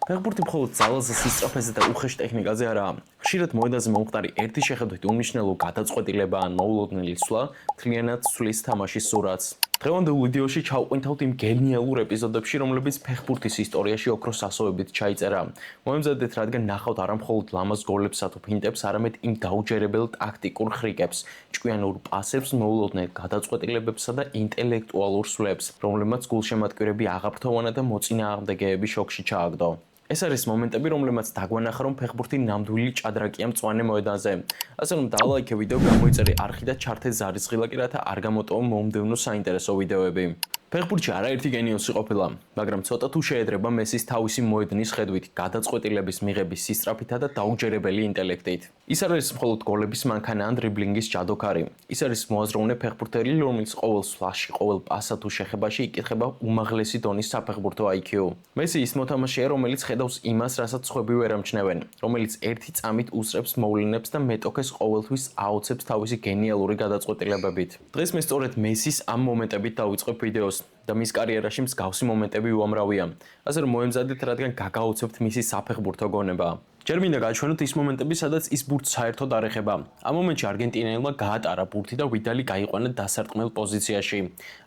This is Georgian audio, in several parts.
ფეხბურთი მხოლოდ ძალაზე, სისწრაფეზე და უხეშ ტექნიკაზე არაა. ხშირად მოედანზე მომხდარი ერთი შეხედვით უმნიშვნელო გადაწყვეტილება ან მოულოდნელი ცვლა მთლიანად ცვლის თამაშის სურათს. დღევანდელ ვიდეოში ჩავყვინთავთ იმ გენიალურ ეპიზოდებში, რომლებიც ფეხბურთის ისტორიაში ოქროს ასოებით ჩაიწერა. მოემზადეთ, რადგან ნახავთ არა მხოლოდ ლამაზ გოლებსა თუ ფინტებს, არამედ იმ დაუჯერებელ ტაქტიკურ ხრიკებს, ჭკვიანურ პასებს, მოულოდნელ გადაწყვეტილებებსა და ინტელექტუალურ სვლებს, რომლებმაც გულშემატკივრები აღაფრთოვანა და მოწინააღმდეგეები შოკში ჩააგდო. ეს არის მომენტები, რომლებმაც დაგვანახა, რომ ფეხბურთი ნამდვილი ჭადრაკია მწვანე მოედანზე. ასე რომ დალაიქე ვიდეო, გამოიწერე არხი და ჩართე ზარისღილაკი, რათა არ გამოტოვო მომდევნო საინტერესო ვიდეოები. ფეხბურთში არაერთი გენიოსი ყოფილა, მაგრამ ცოტა თუ შეედრება მესის თავისი მოედნის ხედვით, გადაწყვეტილების მიღების სისწრაფითა და დაუჯერებელი ინტელექტით. ის არ არის მხოლოდ გოლების მანქანა ან დრიბლინგის ჯადოქარი. ის არის მოაზროვნე ფეხბურთელი, რომელიც ყოველ სვლაში, ყოველ პასსა თუ შეხებაში იკითხება უმაღლესი დონის საფეხბურთო IQ. მესი ის მოთამაშეა, რომელიც ხედავს იმას, რასაც სხვები ვერ ამჩნევენ, რომელიც ერთი წამით უსწრებს მოვლენებს და მეტოქეს ყოველთვის აოცებს თავისი გენიალური გადაწყვეტილებებით. დღეს მე სწორედ მესის ამ მომენტებით დავიწყებ ვიდეოს და მის კარიერაში მსგავსი მომენტები უამრავია. ასე რომ მოემზადეთ, რადგან გაგაოცებთ მისი საფეხბურთო გონება. ჯერ მინდა გაჩვენოთ ის მომენტები, სადაც ის ბურთს საერთოდ არ ეხება. ამ მომენტში არგენტინელმა გაატარა ბურთი და ვიდალი გაიყვანა დასარტყმელ პოზიციაში.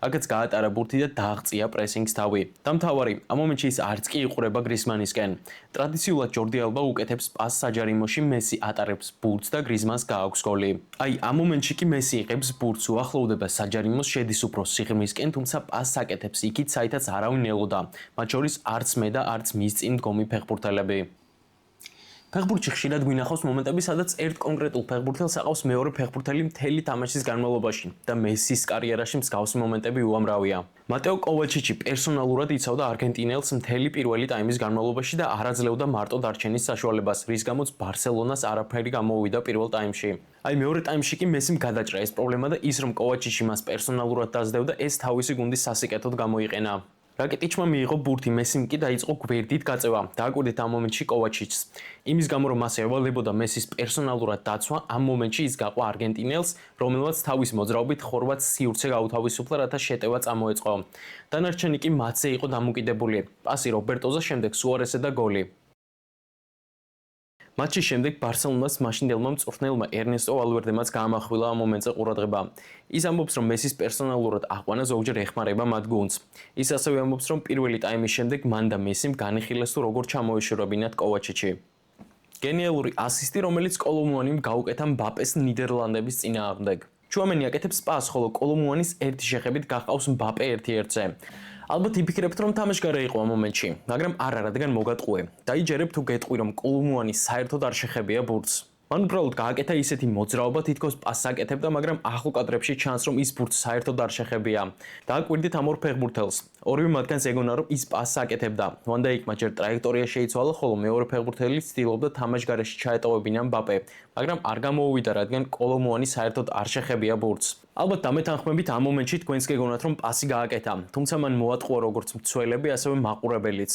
აქაც გაატარა ბურთი და დააღწია პრესინგს თავი. და მთავარი, ამ მომენტში ის არც კი იყურება გრიზმანისკენ. ტრადიციულად ჯორდი ალბა უკეთებს პასს საჯარიმოში, მესი ატარებს ბურთს და გრიზმანს გააქვს გოლი. აი, ამ მომენტში კი მესი იღებს ბურთს, უახლოვდება საჯარიმოს, შედის უფრო სიღრმისკენ, თუმცა პასს აკეთებს იქით, საითაც არავინ ელოდა. მათ შორის არც მე და არც მის წინ მდგომი ფეხბურთელები. ფეხბურთში ხშირად გვინახავს მომენტები, სადაც ერთ კონკრეტულ ფეხბურთელს აყავს მეორე ფეხბურთელი მთელი თამაშის განმავლობაში და მესის კარიერაში მსგავსი მომენტები უამრავია. მატეო კოვაჩიჩი პერსონალურად იცავდა არგენტინელს მთელი პირველი ტაიმის განმავლობაში და არ აძლევდა მარტო დარჩენის საშუალებას, რის გამოც ბარსელონას არაფერი გამოუვიდა პირველ ტაიმში. აი მეორე ტაიმში კი მესიმ გადაჭრა ეს პრობლემა და ის რომ კოვაჩიჩი მას პერსონალურად დაძდევდა, ეს თავისი გუნდის სასიკეთოდ გამოიყენა. რაკეტიჩმა მიიღო ბურთი, მესიმ კი დაიწყო გვერდით გაწევა. დააკვირდით ამ მომენტში კოვაჩიჩს. იმის გამო რომ მას ევალებოდა მესის პერსონალურად დაცვა, ამ მომენტში ის გაყვა არგენტინელს, რომელმაც თავის მოძრაობით ხორვატს სივრცე გაუთავისუფლა, რათა შეტევა წამოეწყო. დანარჩენი კი მათზე იყო დამოკიდებული. პასი რობერტოზე, შემდეგ სუარესზე და გოლი. მატჩის შემდეგ ბარსელონას მაშინდელმა მწვრთნელმა ერნესტო ვალვერდემაც გაამახვილა ამ მომენტზე ყურადღება. ის ამბობს, რომ მესის პერსონალურად აყვანა ზოგჯერ ეხმარება მათ გუნდს. ის ასევე ამბობს, რომ პირველი ტაიმის შემდეგ მან და მესიმ განიხილეს თუ როგორ ჩამოეშორებინათ კოვაჩიჩი. გენიალური ასისტი, რომელიც კოლომუანიმ გაუკეთა მბაპეს ნიდერლანდების წინააღმდეგ. ჩუამენი აკეთებს პასს, ხოლო კოლომუანის ერთი შეხებით გაყავს მბაპე 1-1-ზე. ალბათ იფიქრებთ, რომ თამაშგარა იყო ამ მომენტში, მაგრამ არა, რადგან მოგატყუე. დაიჯერებ თუ გეტყვი, რომ კოლომუანი საერთოდ არ შეხებია ბურთს. მან უბრალოდ გააკეთა ისეთი მოძრაობა, თითქოს პასს აკეთებდა, მაგრამ ახლო კადრებში ჩანს, რომ ის ბურთს საერთოდ არ შეხებია. დააკვირდით ამ ორ ფეხბურთელს. ორივე მათგანს ეგონა, რომ ის პასს აკეთებდა. ვანდაიკმა ჯერ ტრაექტორია შეიცვალა, ხოლო მეორე ფეხბურთელი ცდილობდა თამაშგარაში ჩაეტოვებინა მბაპე, მაგრამ არ გამოუვიდა, რადგან კოლომუანი საერთოდ არ შეხებია ბურთს. ალბათ დამეთანხმებით ამ მომენტში თქვენს გეგონათ, რომ პასი გააკეთა, თუმცა მან მოატყუა როგორც მცველები, ასევე მაყურებელიც.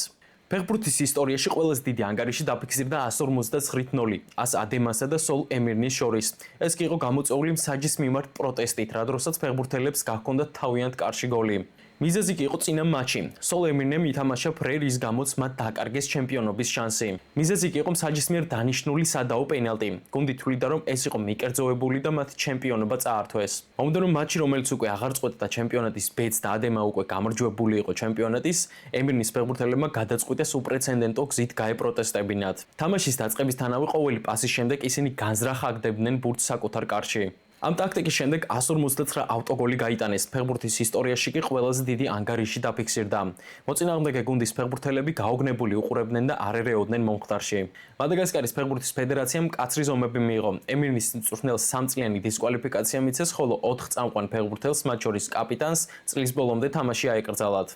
ფეხბურთის ისტორიაში ყველაზე დიდი ანგარიში დაფიქსირდა 159-0 ას ადემასა და სოლ ემირნის შორის. ეს კი იყო გამოწვეული მსაჯის მიმართ პროტესტით, რა დროსაც ფეხბურთელებს გაქონდათ თავიანთ კარში გოლი. მიზეზი კი იყო წინა მატჩი. სოლ ემირნემ ითამაშა ფრერის გამოც მათ დაკარგეს ჩემპიონობის შანსი. მიზეზი კი იყო მსაჯის მიერ დანიშნული სადაო პენალტი. გუნდი თვლიდა, რომ ეს იყო მიკერძოვებული და მათ ჩემპიონობა წაართვეს. მომდევნო მატჩი, რომელიც უკვე აღარ წყვეტდა ჩემპიონატის ბედს და ადემა უკვე გამარჯვებული იყო ჩემპიონატის, ემირნის ფეხბურთელებმა გადაწყვიტეს უპრეცედენტო გზით გაეპროტესტებინათ. თამაშის დაწყებისთანავე ყოველი პასის შემდეგ ისინი განზრახ აგდებდნენ ბურთს საკუთარ კარში. ამ ტაქტიკის შემდეგ 159 ავტოგოლი გაიტანეს. ფეხბურთის ისტორიაში კი ყველაზე დიდი ანგარიში დაფიქსირდა. მოწინააღმდეგე გუნდის ფეხბურთელები გაოგნებული უყურებდნენ და არ ერეოდნენ მომხდარში. მადაგასკარის ფეხბურთის ფედერაციამ მკაცრი ზომები მიიღო. ემირნის მწვრთნელს 3 წლიანი დისკვალიფიკაცია მიცეს, ხოლო 4 წამყვან ფეხბურთელს, მათ შორის კაპიტანს, წლის ბოლომდე თამაში აეკრძალათ.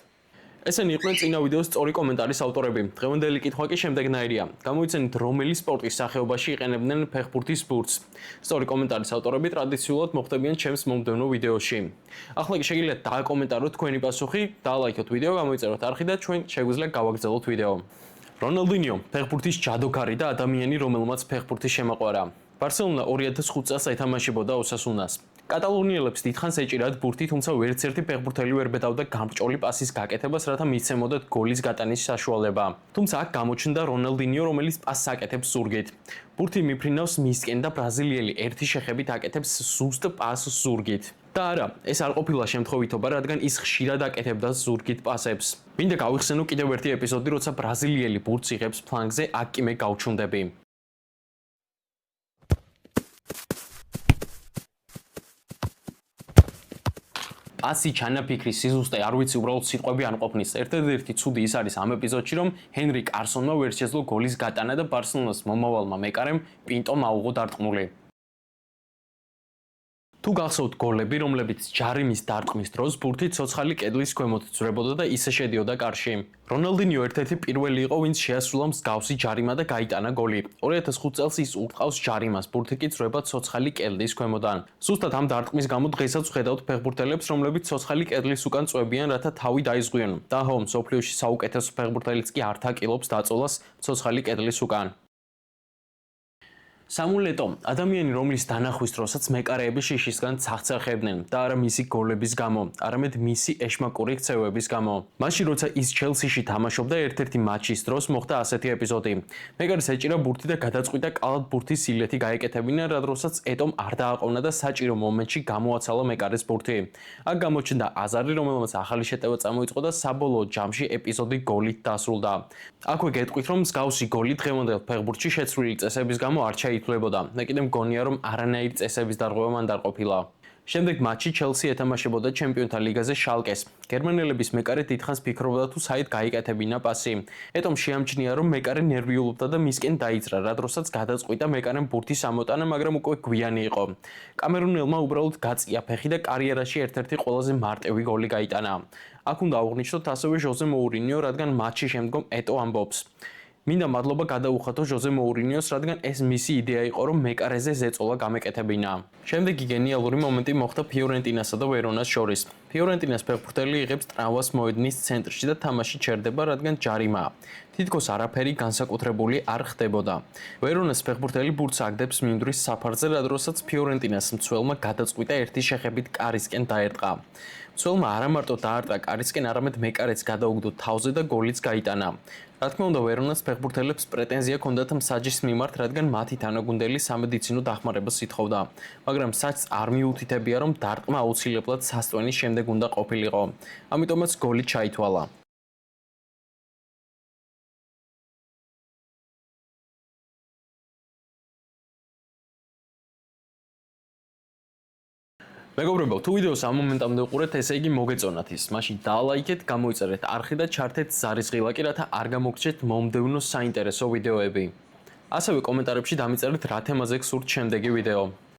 ესენი იყვნენ წინა ვიდეოს სწორი კომენტარის ავტორები. დღევანდელი კითხვა კი შემდეგნაირია. გამოიცენით, რომელი სპორტის სახეობაში იყენებდნენ ფეხბურთის ბურთს. სწორი კომენტარის ავტორები ტრადიციულად მოხვდებიან ჩემს მომდევნო ვიდეოში. ახლა კი შეგიძლიათ დააკომენტაროთ თქვენი პასუხი, დაალაიქოთ ვიდეო, გამოიწეროთ არხი და ჩვენ შეგვიძლია გავაგრძელოთ ვიდეო. რონალდინიო, ფეხბურთის ჯადოქარი და ადამიანი, რომელმაც ფეხბურთი შემაყვარა. ბარსელონა 2005 წელს ეთამაშებოდა ოსასუნას. კატალონიელებს დიდხანს ეჭირათ ბურთი, თუმცა ვერც ერთი ფეხბურთელი ვერ ბედავდა გამჭოლი პასის გაკეთებას, რათა მისცემოდათ გოლის გატანის საშუალება. თუმცა აქ გამოჩნდა რონალდინიო, რომელიც პასს აკეთებს ზურგით. ბურთი მიფრინავს მისკენ და ბრაზილიელი ერთი შეხებით აკეთებს ზუსტ პასს ზურგით. და არა, ეს არ ყოფილა შემთხვევითობა, რადგან ის ხშირად აკეთებდა ზურგით პასებს. მინდა გავიხსენო კიდევ ერთი ეპიზოდი, როცა ბრაზილიელი ბურთს იღებს ფლანგზე, აქ კი მე გავჩუნდები. პასი ჩანაფიქრი სიზუსტე არ ვიცი უბრალოდ სიტყვები არ ყოფნის. ერთადერთი ცუდი ის არის ამ ეპიზოდში, რომ ჰენრი კარსონმა ვერ შეძლო გოლის გატანა და ბარსელონას მომავალმა მეკარემ პინტომ აუღო დარტყმული. თუ გახსოვთ გოლები, რომლებიც ჯარიმის დარტყმის დროს ბურთი ცოცხალი კედლის ქვემოთ ძვრებოდა და ისე შედიოდა კარში. რონალდინიო ერთ-ერთი პირველი იყო, ვინც შეასრულა მსგავსი ჯარიმა და გაიტანა გოლი. 2005 წელს ის ურტყავს ჯარიმას, ბურთი კი ძვრება ცოცხალი კედლის ქვემოდან. ზუსტად ამ დარტყმის გამო დღესაც ვხედავთ ფეხბურთელებს, რომლებიც ცოცხალი კედლის უკან წვევიან, რათა თავი დაიზღვიონ. და ხო, მსოფლიოში საუკეთესო ფეხბურთელიც კი არ თაკილობს დაწოლას ცოცხალი კედლის უკან. სამულეტო, ადამიანი, რომლის დანახვის დროსაც მეკარეები შიშისგან ცახცახებდნენ და არა მისი გოლების გამო, არამედ მისი ეშმაკური ქცევების გამო. მაშინ როცა ის ჩელსიში თამაშობდა, ერთ-ერთი მატჩის დროს მოხდა ასეთი ეპიზოდი. მეკარეს ეჭირა ბურთი და გადაწყვიტა კალად ბურთის სილეთი გაეკეთებინა, რა დროსაც ეტომ არ დააყოვნა და საჭირო მომენტში გამოაცალა მეკარეს ბურთი. აქ გამოჩნდა აზარი, რომელმაც ახალი შეტევა წამოიწყო და საბოლოო ჯამში ეპიზოდი გოლით დასრულდა. აქვე გეტყვით, რომ მსგავსი გოლი დღევანდელ ფეხბურთში შეცვლილი წესების გამო არ ითვლებოდა. მე კიდევ მგონია, რომ არანაირი წესების დარღვევა მან არ ყოფილა. შემდეგ მატჩში ჩელსი ეთამაშებოდა ჩემპიონთა ლიგაზე შალკეს. გერმანელების მეკარე დიდხანს ფიქრობდა თუ საით გაიკეთებინა პასი. ეტომ შეამჩნია, რომ მეკარე ნერვიულობდა და მისკენ დაიძრა, რა დროსაც გადაწყვიტა მეკარემ ბურთის ამოტანა, მაგრამ უკვე გვიანი იყო. კამერუნელმა უბრალოდ გაწია ფეხი და კარიერაში ერთ-ერთი ყველაზე მარტივი გოლი გაიტანა. აქ უნდა აღვნიშნოთ ასევე ჟოზე მოურინიო, რადგან მატჩის შემდგომ ეტო ამბობს. მინდა მადლობა გადაუხადო ჟოზე მოურინიოს, რადგან ეს მისი იდეა იყო, რომ მეკარეზე ზეწოლა გამეკეთებინა. შემდეგი გენიალური მომენტი მოხდა ფიორენტინასა და ვერონას შორის. ფიორენტინას ფეხბურთელი იღებს ტრავმას მოედნის ცენტრში და თამაში ჩერდება, რადგან ჯარიმაა. თითქოს არაფერი განსაკუთრებული არ ხდებოდა. ვერონას ფეხბურთელი ბურთს აგდებს მინდვრის საფარზე, რა დროსაც ფიორენტინას მცველმა გადაწყვიტა ერთი შეხებით კარისკენ დაერტყა. მცველმა არა მარტო დაარტყა კარისკენ, არამედ მეკარეც გადაუგდო თავზე და გოლიც გაიტანა. რა თქმა უნდა, ვერონას ფეხბურთელებს პრეტენზია ჰქონდათ მსაჯის მიმართ, რადგან მათი თანაგუნდელი სამედიცინო დახმარებას ითხოვდა. მაგრამ საჯს არ მიუთითებია, რომ დარტყმა აუცილებლად სასტვენის შემდეგ უნდა ყოფილიყო. ამიტომაც გოლი ჩაითვალა. მეგობრებო, თუ ვიდეოს ამ მომენტამდე უყურეთ, ესე იგი მოგეწონათ ის. მაშინ დალაიქეთ, გამოიწერეთ არხი და ჩართეთ ზარის ღილაკი, რათა არ გამოგრჩეთ მომდევნო საინტერესო ვიდეოები. ასევე კომენტარებში დამიწერეთ რა თემაზე გსურთ შემდეგი ვიდეო.